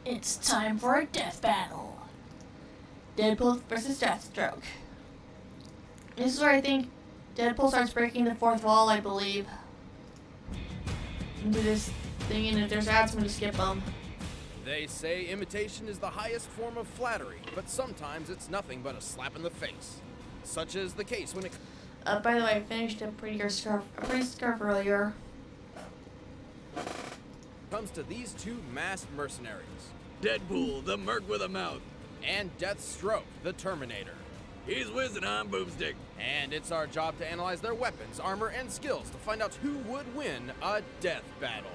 It's time for a death battle. Deadpool versus Deathstroke. This is where I think Deadpool starts breaking the fourth wall, I believe. Into this thing, and if there's ads, I'm gonna skip them. They say imitation is the highest form of flattery, but sometimes it's nothing but a slap in the face. Such is the case when it By the way, I finished a pretty scarf earlier. comes to these two masked mercenaries. Deadpool, the Merc with a mouth. And Deathstroke, the Terminator. He's whizzing on boomstick. And it's our job to analyze their weapons, armor, and skills to find out who would win a death battle.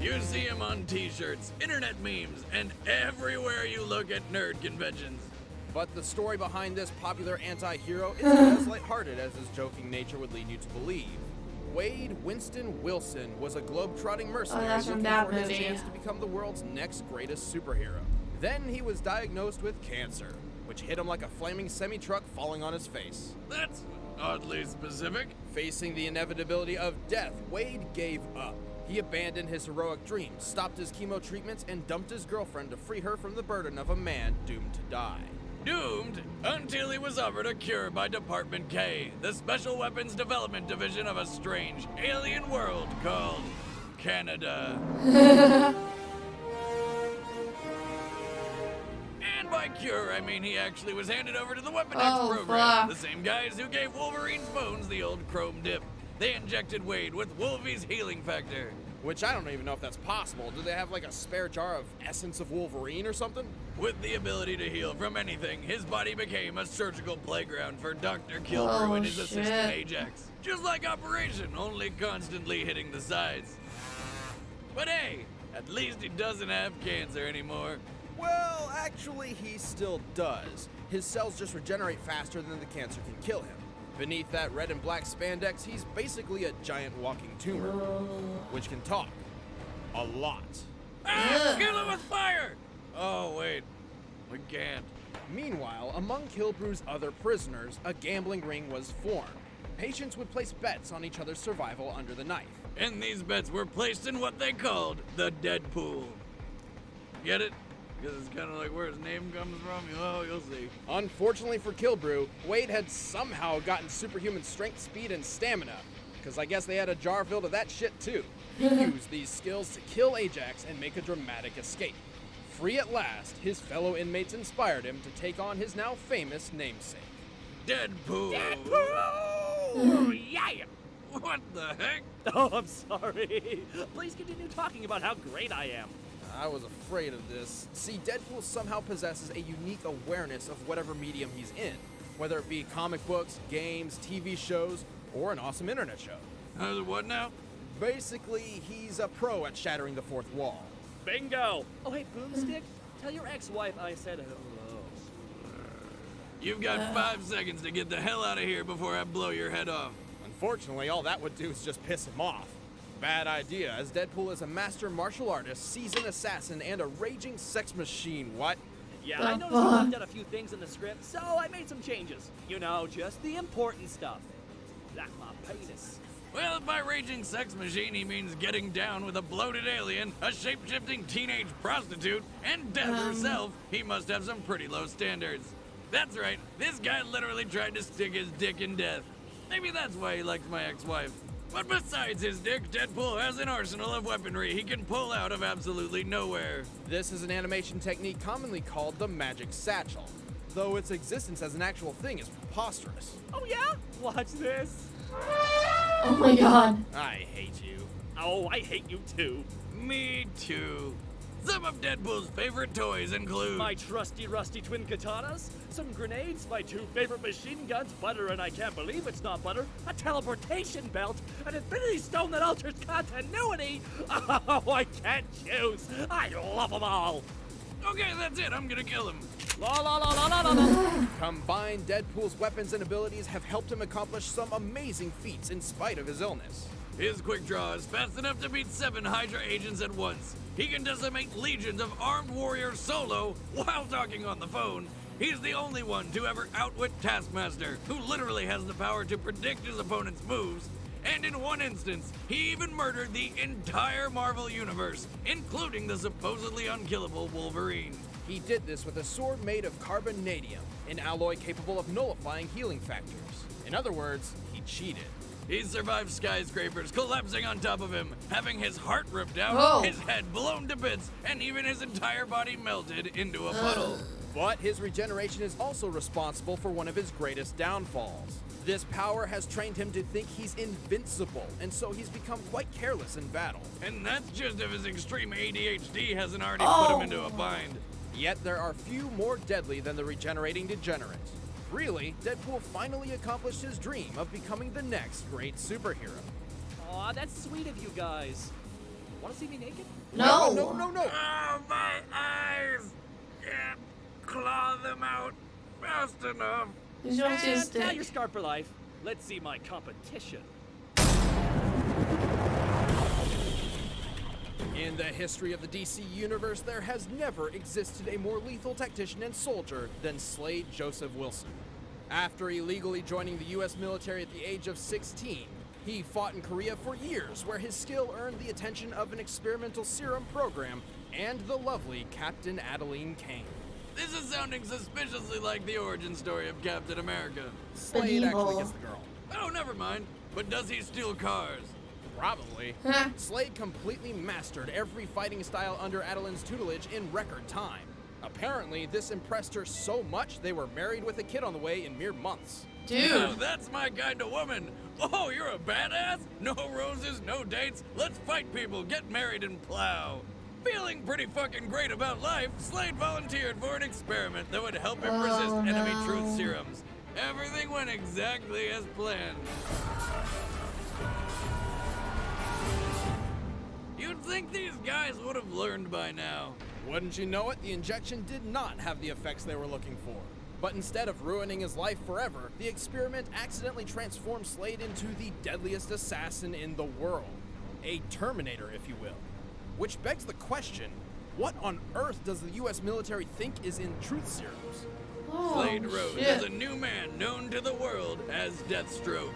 You see him on t-shirts, internet memes, and everywhere you look at nerd conventions. But the story behind this popular anti-hero isn't as lighthearted as his joking nature would lead you to believe. Wade Winston Wilson was a globe-trotting mercenary that's from looking that for his movie. chance to become the world's next greatest superhero. Then he was diagnosed with cancer, which hit him like a flaming semi-truck falling on his face. That's oddly specific. Facing the inevitability of death, Wade gave up. He abandoned his heroic dreams, stopped his chemo treatments, and dumped his girlfriend to free her from the burden of a man doomed to die. Doomed until he was offered a cure by Department K, the Special Weapons Development Division of a strange alien world called Canada. And by cure, I mean he actually was handed over to the Weapon X program, the same guys who gave Wolverine's bones the old chrome dip. They injected Wade with Wolvie's healing factor. Which I don't even know if that's possible. Do they have like a spare jar of essence of Wolverine or something? With the ability to heal from anything, his body became a surgical playground for Dr. Kilbrew and his assistant Ajax. Just like Operation, only constantly hitting the sides. But hey, at least he doesn't have cancer anymore. Well, actually, he still does. His cells just regenerate faster than the cancer can kill him. Beneath that red and black spandex, he's basically a giant walking tumor, which can talk. A lot. Ah! Kill him with fire! Oh, wait. We can't. Meanwhile, among Kilbrew's other prisoners, a gambling ring was formed. Patients would place bets on each other's survival under the knife. And these bets were placed in what they called the Deadpool. Get it? Because it's kind of like where his name comes from. Oh, you'll see. Unfortunately for Kilbrew, Wade had somehow gotten superhuman strength, speed, and stamina. Because I guess they had a jar filled of that shit too. He used these skills to kill Ajax and make a dramatic escape. Free at last, his fellow inmates inspired him to take on his now famous namesake. Deadpool! Deadpool! Yeah! What the heck? Oh, I'm sorry. Please continue talking about how great I am. I was afraid of this. See, Deadpool somehow possesses a unique awareness of whatever medium he's in, whether it be comic books, games, TV shows, or an awesome internet show. What now? Basically, he's a pro at shattering the fourth wall. Bingo! Oh, hey, Boomstick, tell your ex-wife I said hello. You've got 5 seconds to get the hell out of here before I blow your head off. Unfortunately, all that would do is just piss him off. Bad idea, as Deadpool is a master martial artist, seasoned assassin, and a raging sex machine. What? Yeah, I noticed you left out a few things in the script, so I made some changes. You know, just the important stuff. Like my penis. Well, by raging sex machine, he means getting down with a bloated alien, a shape-shifting teenage prostitute, and death herself. He must have some pretty low standards. That's right, this guy literally tried to stick his dick in death. Maybe that's why he liked my ex-wife. But besides his dick, Deadpool has an arsenal of weaponry he can pull out of absolutely nowhere. This is an animation technique commonly called the magic satchel, though its existence as an actual thing is preposterous. Oh, yeah? Watch this. Oh my god. I hate you. Oh, I hate you too. Me too. Some of Deadpool's favorite toys include My trusty rusty twin katanas, some grenades, my 2 favorite machine guns, butter and I can't believe it's not butter, a teleportation belt, an infinity stone that alters continuity. Oh, I can't choose. I love them all. Okay, that's it. I'm gonna kill him. La la la la la la la. Combined, Deadpool's weapons and abilities have helped him accomplish some amazing feats in spite of his illness. His quick draw is fast enough to beat 7 Hydra agents at once. He can decimate legions of armed warriors solo while talking on the phone. He's the only one to ever outwit Taskmaster, who literally has the power to predict his opponent's moves. And in one instance, he even murdered the entire Marvel Universe, including the supposedly unkillable Wolverine. He did this with a sword made of carbonadium, an alloy capable of nullifying healing factors. In other words, he cheated. He survived skyscrapers collapsing on top of him, having his heart ripped out, Whoa. his head blown to bits, and even his entire body melted into a puddle. But his regeneration is also responsible for one of his greatest downfalls. This power has trained him to think he's invincible, and so he's become quite careless in battle. And that's just if his extreme ADHD hasn't already put him into a bind. Yet there are few more deadly than the regenerating degenerate. Really, Deadpool finally accomplished his dream of becoming the next great superhero. Aw, that's sweet of you guys. Want to see me naked? No. No. Oh, my eyes! Can't claw them out fast enough. He's going to see his And now stick. you're scarred for life. Let's see my competition. In the history of the DC Universe, there has never existed a more lethal tactician and soldier than Slade Joseph Wilson. After illegally joining the US military at the age of 16, he fought in Korea for years, where his skill earned the attention of an experimental serum program and the lovely Captain Adeline Kane. This is sounding suspiciously like the origin story of Captain America. Slade actually Evil. gets the girl. Oh, never mind. But does he steal cars? Probably. Huh. Slade completely mastered every fighting style under Adeline's tutelage in record time. Apparently, this impressed her so much they were married with a kid on the way in mere months. Oh, Dude. that's my kind of woman. Oh, you're a badass? No roses, no dates. Let's fight people, get married, and plow. Feeling pretty fucking great about life, Slade volunteered for an experiment that would help him resist enemy no. truth serums. Everything went exactly as planned. You'd think these guys would have learned by now. Wouldn't you know it, the injection did not have the effects they were looking for. But instead of ruining his life forever, the experiment accidentally transformed Slade into the deadliest assassin in the world. A Terminator, if you will. Which begs the question, what on earth does the US military think is in truth serums? Oh, Slade rose shit. as a new man known to the world as Deathstroke.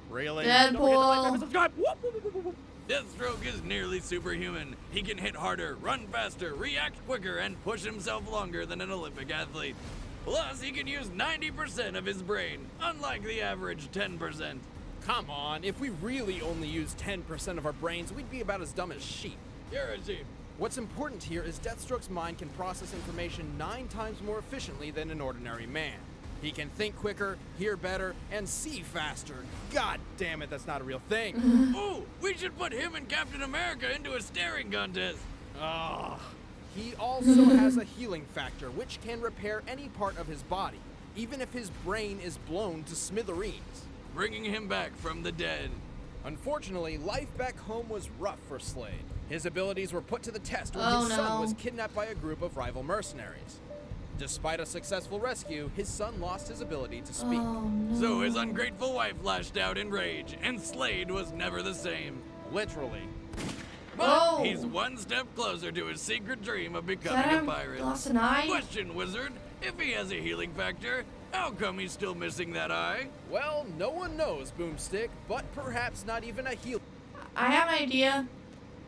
Really? Don't forget to like, Deadpool. and subscribe. Whoop, whoop, whoop, whoop, whoop. Deathstroke is nearly superhuman. He can hit harder, run faster, react quicker, and push himself longer than an Olympic athlete. Plus, he can use 90% of his brain, unlike the average 10%. Come on, if we really only used 10% of our brains, we'd be about as dumb as sheep. You're a sheep. What's important here is Deathstroke's mind can process information 9 times more efficiently than an ordinary man. He can think quicker, hear better, and see faster. God damn it, that's not a real thing. Ooh, we should put him and Captain America into a staring contest. Ugh. He also has a healing factor, which can repair any part of his body, even if his brain is blown to smithereens. Bringing him back from the dead. Unfortunately, life back home was rough for Slade. His abilities were put to the test when Oh, his son no. was kidnapped by a group of rival mercenaries. Despite a successful rescue, his son lost his ability to speak. Oh, no. So his ungrateful wife lashed out in rage, and Slade was never the same. Literally. But Oh. he's one step closer to his secret dream of Is that becoming a him? pirate. Lost an eye? Question, Wizard. If he has a healing factor, how come he's still missing that eye? Well, no one knows, Boomstick, but perhaps not even a heal. I have an idea.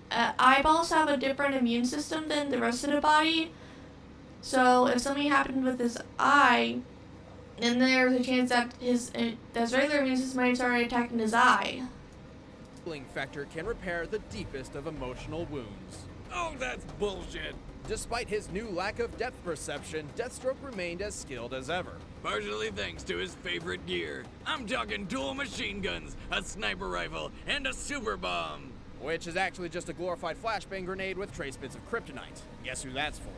Eyeballs have a different immune system than the rest of the body. So if something happened with his eye, then there's a chance that his regular immune system might start attacking his eye. Healing factor can repair the deepest of emotional wounds. Oh, that's bullshit. Despite his new lack of depth perception, Deathstroke remained as skilled as ever. Partially thanks to his favorite gear. I'm talking dual machine guns, a sniper rifle, and a super bomb. Which is actually just a glorified flashbang grenade with trace bits of kryptonite. Guess who that's for?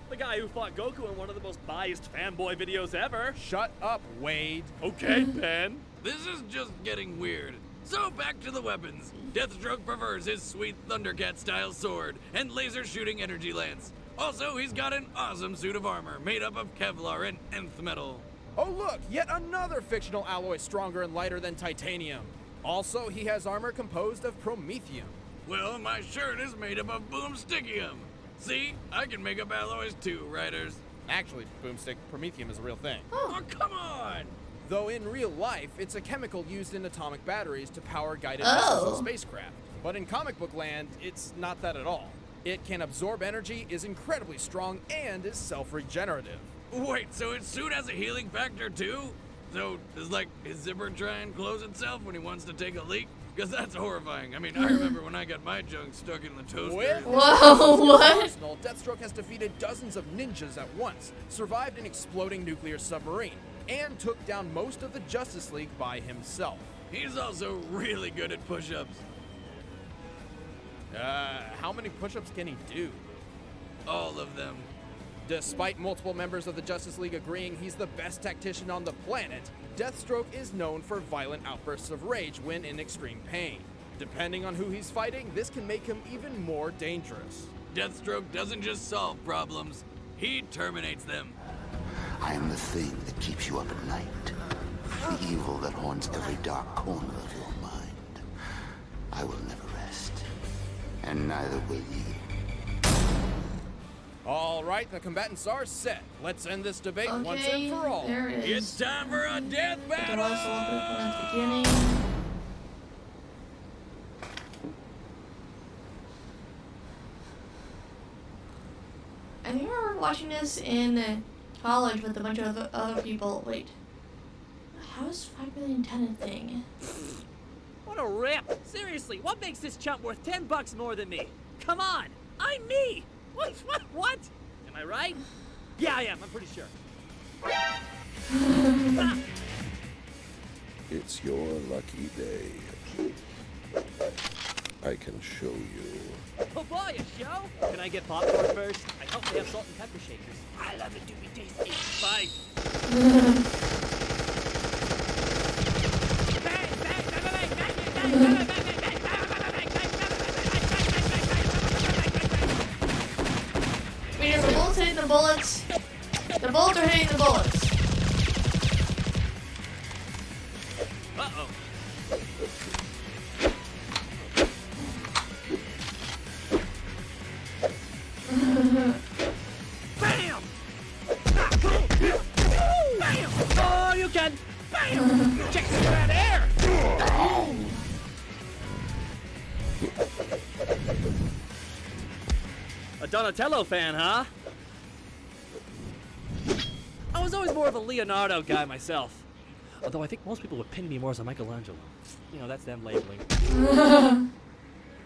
The guy who fought Goku in one of the most biased fanboy videos ever. Shut up, Wade. Okay, Ben. This is just getting weird. So back to the weapons. Deathstroke prefers his sweet Thundercat-style sword and laser-shooting energy lance. Also, he's got an awesome suit of armor made up of Kevlar and nth metal. Oh look, yet another fictional alloy stronger and lighter than titanium. Also, he has armor composed of promethium. Well, my shirt is made up of boomstickium. See, I can make up alloys too, writers. Actually, Boomstick, promethium is a real thing. Oh, come on! Though in real life, it's a chemical used in atomic batteries to power guided Oh. missiles and spacecraft. But in comic book land, it's not that at all. It can absorb energy, is incredibly strong, and is self-regenerative. Wait, so its suit has a healing factor too? So does like his zipper try and close itself when he wants to take a leak? Because that's horrifying. I mean, I remember when I got my junk stuck in the toaster. With Whoa, what? Arsenal, Deathstroke has defeated dozens of ninjas at once, survived an exploding nuclear submarine, and took down most of the Justice League by himself. He's also really good at push-ups. How many push-ups can he do? All of them. Despite multiple members of the Justice League agreeing he's the best tactician on the planet, Deathstroke is known for violent outbursts of rage when in extreme pain. Depending on who he's fighting, this can make him even more dangerous. Deathstroke doesn't just solve problems, he terminates them. I am the thing that keeps you up at night. The evil that haunts every dark corner of your mind. I will never rest. And neither will you. All right, the combatants are set. Let's end this debate once Okay, and for all. there it is. It's time for a death There battle! was a little bit of fun at the beginning. I think we were watching this in college with a bunch of other people. Wait, how is 5 million ton a thing? What a rip! Seriously, what makes this chump worth $10 more than me? Come on, I'm me. What? Am I right? Yeah, I am. I'm pretty sure. It's your lucky day. I can show you. Oh boy, a show? Can I get popcorn first? I hope they have salt and pepper shakers. I love it to be tasty. Bye. Wait, are the bullets hitting the bullets? The bullets are hitting the bullets. Uh-oh. Bam! Bam! Oh, you can! Bam! Check that air! A Donatello fan, huh? I was always more of a Leonardo guy myself. Although I think most people would pin me more as a Michelangelo. You know, that's them labeling.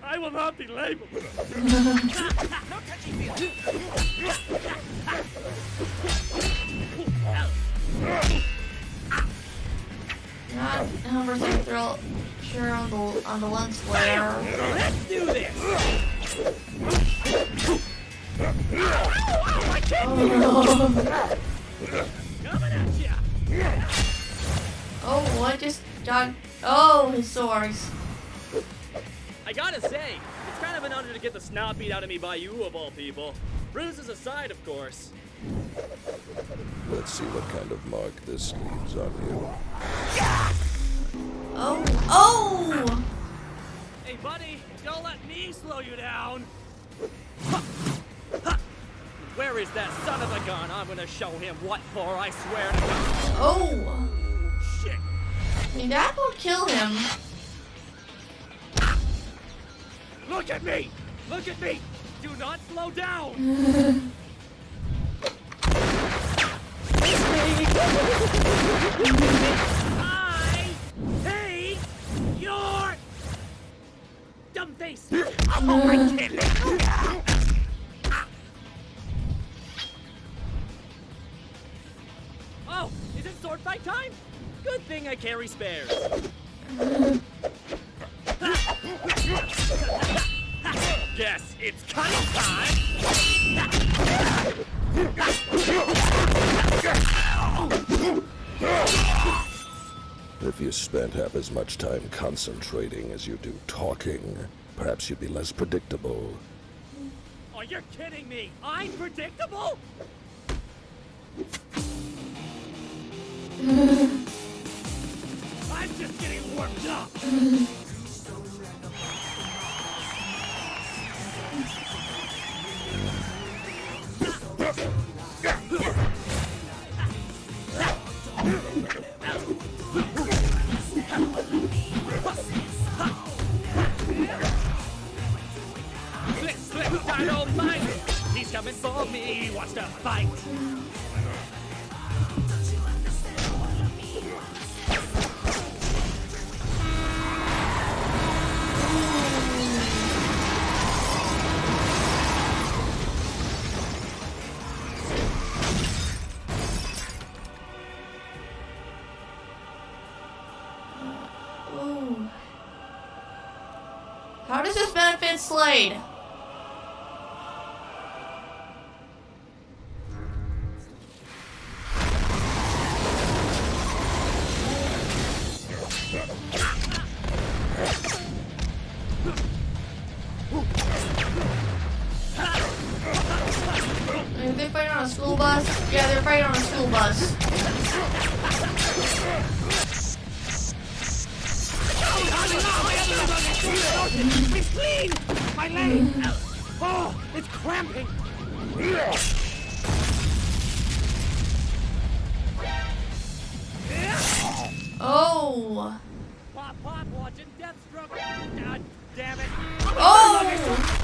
I will not be labeled. Not 100% sure on the lens flare. Let's do this. I can't coming at ya. Oh, what just got? Oh, his swords. I gotta say, it's kind of an honor to get the snot beat out of me by you of all people. Bruises aside, of course. Let's see what kind of mark this leaves on you. Oh, oh! Hey, buddy, don't let me slow you down. Where is that son of a gun? I'm gonna show him what for, I swear to God. Oh! Shit. I mean, that will kill him. Look at me! Look at me! Do not slow down! I hate your dumb face! Oh, my kid! Oh, is it sword fight time? Good thing I carry spares. Guess it's cutting time. If you spent half as much time concentrating as you do talking, perhaps you'd be less predictable. Oh, you're kidding me! I'm predictable? I'm just getting warmed up. Dynamite! He's coming for me. Watch the fight. Ooh. How does this benefit Slade? Are they fighting on a school bus? Yeah, they're fighting on a school bus. It's clean! My leg! Oh, it's cramping! Oh. Pop, watching Deathstroke! God damn it! Oh!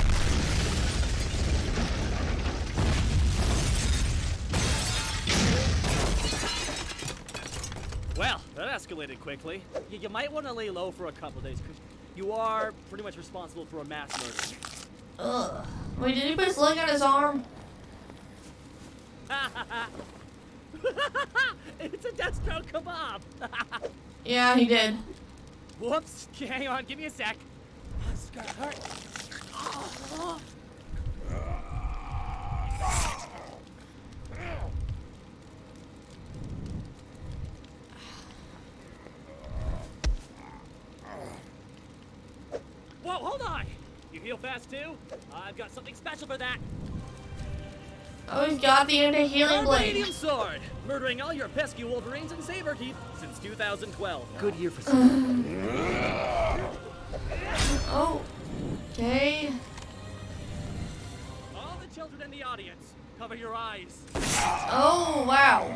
Well, that escalated quickly. You might want to lay low for a couple days, because you are pretty much responsible for a mass murder. Ugh. Wait, did he put his leg on his arm? It's a Deathstroke kebab! Yeah, he did. Whoops, hang on, give me a sec. This is gonna hurt. Whoa, hold on! You heal fast too? I've got something special for that. Oh, he's got the anti-healing blade. Medium sword, murdering all your pesky Wolverines and Saber Teeth since 2012. Good year for Oh. Okay. All the children in the audience, cover your eyes. Oh, wow.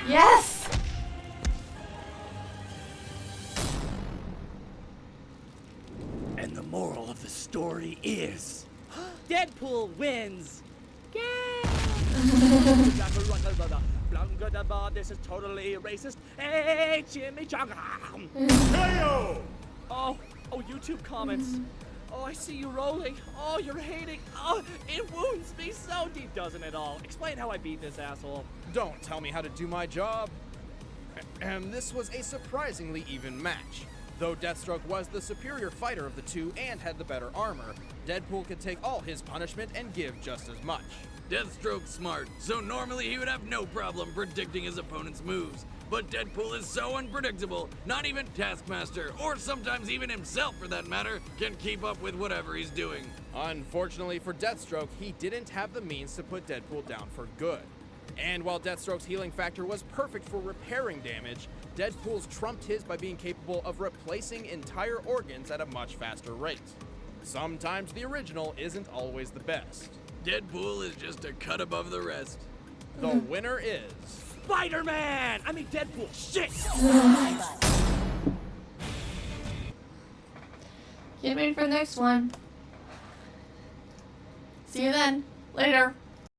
Yes! And the moral of the story is Deadpool wins. Yay! This is totally racist. Hey, chimichanga. Oh, YouTube comments. Oh, I see you rolling. Oh, you're hating. Oh, it wounds me so deep, doesn't it all? Explain how I beat this asshole. Don't tell me how to do my job. And this was a surprisingly even match. Though Deathstroke was the superior fighter of the two and had the better armor, Deadpool could take all his punishment and give just as much. Deathstroke's smart, so normally he would have no problem predicting his opponent's moves. But Deadpool is so unpredictable, not even Taskmaster, or sometimes even himself for that matter, can keep up with whatever he's doing. Unfortunately for Deathstroke, he didn't have the means to put Deadpool down for good. And while Deathstroke's healing factor was perfect for repairing damage, Deadpool's trumped his by being capable of replacing entire organs at a much faster rate. Sometimes the original isn't always the best. Deadpool is just a cut above the rest. The winner is... Spider-Man! I mean Deadpool, shit! Get ready for the next one. See you then. Later.